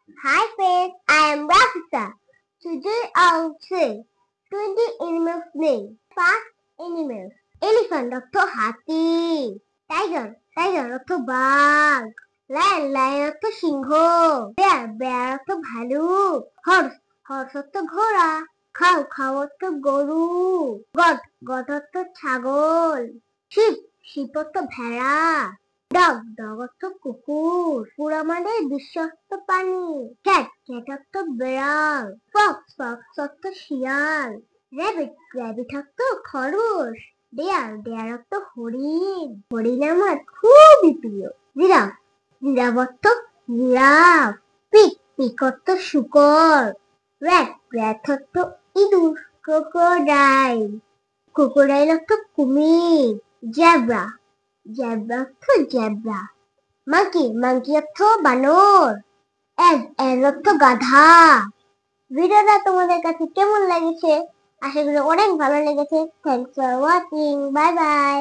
Hi friends, I am Rafisa. Today I'll say 20 animals name. First animals. Elephant অর্থ হাতি। Tiger অর্থ বাঘ। Lion অর্থ সিংহ। বেয়ার অর্থ ভালুক। হর্স অর্থ ঘোড়া। খাও অর্থ গরু। গট অর্থ ছাগল। শিপ অর্থ ভেড়া। ডগ অর্থ কুকুর। পুরা মানে বিশ্বস্ত প্রাণী। ক্যাট অর্থ বিড়াল। ফক্স অর্থ শিয়াল। র্যাবিট অর্থ খরগোশ। দেয়ার অর্থ হরিণ আমার খুবই প্রিয়। জিরাফ অর্থ জিরাফ। পিক অর্থ শূকর। র্যাট অর্থ ইঁদুর। ক্রোকোডাইল অর্থ কুমির। জেব্রা অর্থ জেব্রা। মাংকি অর্থ বানর। এল অর্থ গাধা। ভিডিওটা তোমাদের কাছে কেমন লেগেছে? আশা করি অনেক ভালো লেগেছে। Thanks for watching. Bye bye.